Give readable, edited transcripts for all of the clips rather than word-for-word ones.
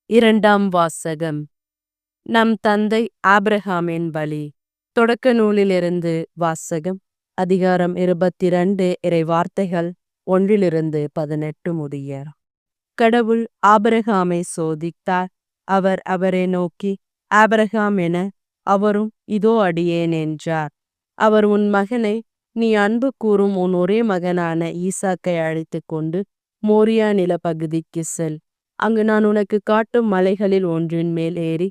இரண்டாம் வாசகம். நம் தந்தை ஆபிரகாமின் பலி. தொடக்க நூலிலிருந்து வாசகம். அதிகாரம் 22 இறை வார்த்தைகள் 1-18 முடிய. கடவுள் ஆபிரகாமை சோதித்தார். அவர் அவரை நோக்கி, ஆபிரகாம் என. அவரும், இதோ அடியேன் என்றார். அவர், உன் மகனை, நீ அன்பு கூறும் உன் ஒரே மகனான ஈசாக்கை அழைத்து கொண்டு மோரியா நிலப்பகுதிக்கு செல். அங்கு நான் உனக்கு காட்டும் மலைகளில் ஒன்றின் மேல் ஏறி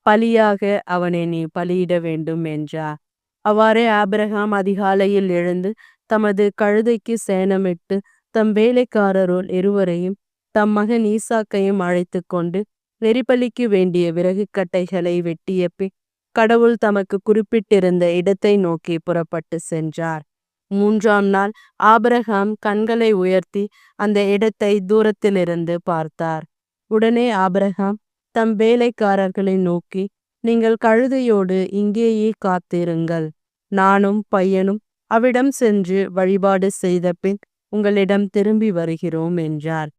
பலியாக அவனை நீ பலியிட வேண்டும் என்றார். அவ்வாறே ஆபிரகாம் அதிகாலையில் எழுந்து தமது கழுதைக்கு சேணமிட்டு தம் வேலைக்காரருள் இருவரையும் தம் மகன் ஈசாக்கையும் அழைத்து கொண்டு நெரிபலிக்கு வேண்டிய விறகு கட்டைகளை வெட்டிய பின் கடவுள் தமக்கு குறிப்பிட்டிருந்த இடத்தை நோக்கி புறப்பட்டு சென்றார். 3ஆம் நாள் ஆபிரகாம் கண்களை உயர்த்தி அந்த இடத்தை தூரத்திலிருந்து பார்த்தார். உடனே ஆபிரகாம் தம் வேலைக்காரர்களை நோக்கி, நீங்கள் கழுதையோடு இங்கேயே காத்திருங்கள், நானும் பையனும் அவ்விடம் சென்று வழிபாடு செய்த பின் உங்களிடம் திரும்பி வருகிறோம் என்றார்.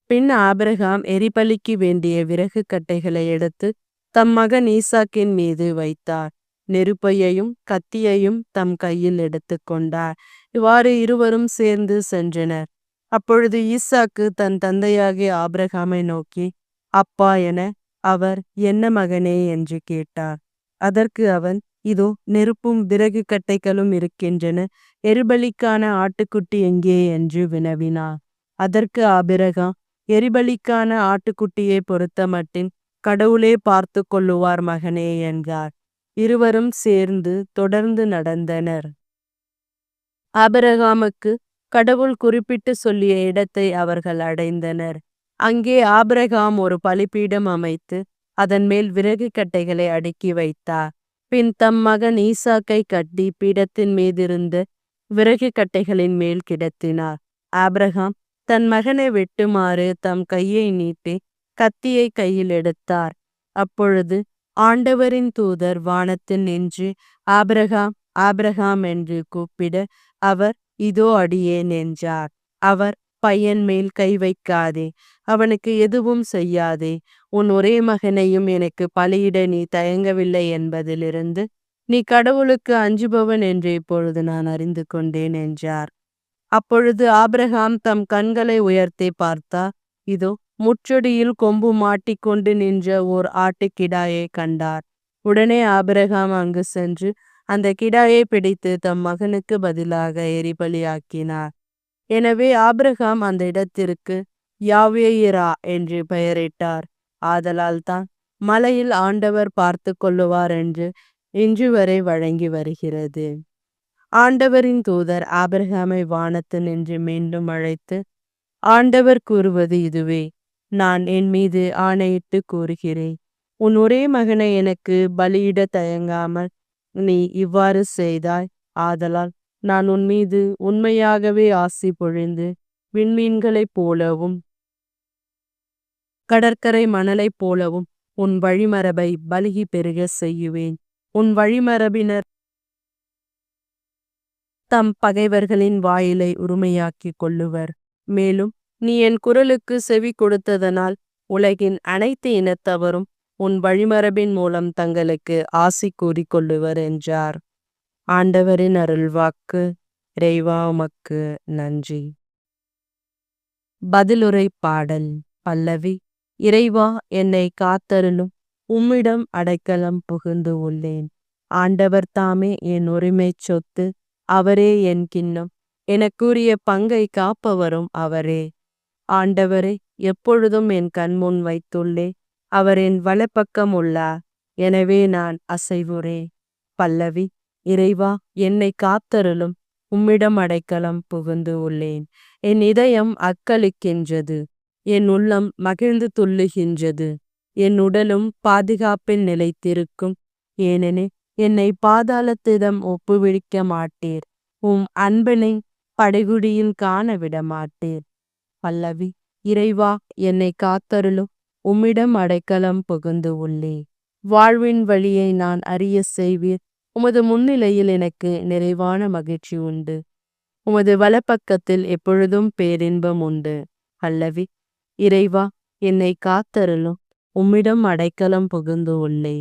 பின் ஆபிரகாம் எரிபலிக்கு வேண்டிய விறகு கட்டைகளை எடுத்து தம் மகன் ஈசாக்கின் மீது வைத்தார். நெருப்பையையும் கத்தியையும் தம் கையில் எடுத்து கொண்டார். இவ்வாறு இருவரும் சேர்ந்து சென்றனர். அப்பொழுது ஈசாக்கு தன் தந்தையாகிய ஆபிரகாமை நோக்கி, அப்பா என. அவர், என்ன மகனே என்று கேட்டார். அதற்கு அவன், இதோ நெருப்பும் விறகு கட்டைகளும் இருக்கின்றன, எரிபலிக்கான ஆட்டுக்குட்டி எங்கே என்று வினவினார். அதற்கு ஆபிரகாம், எரிபலிக்கான ஆட்டுக்குட்டியை பொறுத்தமட்டின் கடவுளே பார்த்து கொள்ளுவார் மகனே என்றார். இருவரும் சேர்ந்து தொடர்ந்து நடந்தனர். ஆபிரகாமுக்கு கடவுள் குறிப்பிட்டு சொல்லிய இடத்தை அவர்கள் அடைந்தனர். அங்கே ஆபிரகாம் ஒரு பலிபீடம் அமைத்து அதன் மேல் விறகு கட்டைகளை அடுக்கி வைத்தார். பின் தம் மகன் ஈசாக்கை கட்டி பீடத்தின் மீதிருந்த விறகு கட்டைகளின் மேல் கிடத்தினார். ஆபிரகாம் தன் மகனை வெட்டுமாறு தம் கையை நீட்டி கத்தியை கையில் எடுத்தார். அப்பொழுது ஆண்டவரின் தூதர் வானத்தில் நின்று ஆபிரகாம், ஆபிரகாம் என்று கூப்பிட அவர், இதோ அடியேன் என்றார். அவர், பையன் மேல் கை வைக்காதே, அவனுக்கு எதுவும் செய்யாதே, உன் ஒரே மகனையும் எனக்கு பலியிட நீ தயங்கவில்லை என்பதிலிருந்து நீ கடவுளுக்கு அஞ்சுபவன் என்று இப்பொழுது நான் அறிந்து கொண்டேன் என்றார். அப்பொழுது ஆபிரகாம் தம் கண்களை உயர்த்தி பார்த்தார். இதோ முச்சொடியில் கொம்பு மாட்டிக்கொண்டு நின்ற ஓர் ஆட்டுக்கிடாயை கண்டார். உடனே ஆபிரகாம் அங்கு சென்று அந்த கிடாயை பிடித்து தம் மகனுக்கு பதிலாக எரிபலியாக்கினார். எனவே ஆபிரகாம் அந்த இடத்திற்கு யாவேயிரா என்று பெயரிட்டார். ஆதலால் தான் மலையில் ஆண்டவர் பார்த்து கொள்ளுவார் என்று இன்று வரை வழங்கி வருகிறது. ஆண்டவரின் தூதர் ஆபிரகாமை வானத்து நின்று மீண்டும் அழைத்து, ஆண்டவர் கூறுவது இதுவே, நான் என் மீது ஆணையிட்டு கூறுகிறேன், உன் ஒரே மகனை எனக்கு பலியிட தயங்காமல் நீ இவ்வாறு செய்தாய். ஆதலால் நான் உன் மீது உண்மையாகவே ஆசி பொழிந்து விண்மீன்களைப் போலவும் கடற்கரை மணலைப் போலவும் உன் வழிமரபை பலுகி பெருக செய்யுவேன். உன் வழிமரபினர் தம் பகைவர்களின் வாயிலை உரிமையாக்கிக் கொள்ளுவர். மேலும் நீ என் குரலுக்கு செவி கொடுத்ததனால் உலகின் அனைத்து இனத்தவரும் உன் வழிமரபின் மூலம் தங்களுக்கு ஆசி கூறிக்கொள்ளுவர் என்றார். ஆண்டவரின் அருள்வாக்கு. இறைவா உமக்கு நன்றி. பதிலுரை பாடல். பல்லவி. இறைவா என்னை காத்தருளும், உம்மிடம் அடைக்கலம் புகுந்து உள்ளேன். ஆண்டவர் தாமே என் உரிமை சொத்து, அவரே என் கிண்ணம், எனக்குரிய பங்கை காப்பவரும் அவரே. ஆண்டவரை எப்பொழுதும் என் கண்முன் வைத்துள்ளே, அவர் என் வலப்பக்கம் உள்ளார், எனவே நான் அசைவுறே. பல்லவி. இறைவா என்னை காத்தருளும், உம்மிடம் அடைக்கலம் புகுந்து உள்ளேன். என் இதயம் அக்களிக்கின்றது, என் உள்ளம் மகிழ்ந்து துள்ளுகின்றது, என் உடலும் பாதுகாப்பில் நிலைத்திருக்கும். ஏனெனில் என்னை பாதாளத்திடம் ஒப்புவிக்க மாட்டீர், உம் அன்பினை படைகுடியில் காண விட மாட்டீர். பல்லவி. இறைவா என்னை காத்தருளும், உம்மிடம் அடைக்கலம் புகுந்து உள்ளே. வாழ்வின் வழியை நான் அறிய செய்வீர், உமது முன்னிலையில் எனக்கு நிறைவான மகிழ்ச்சி உண்டு. உமது வலப்பக்கத்தில் எப்பொழுதும் பேரின்பம் உண்டு. பல்லவி. இறைவா என்னை காத்தருளும், உம்மிடம் அடைக்கலம் புகுந்து உள்ளே.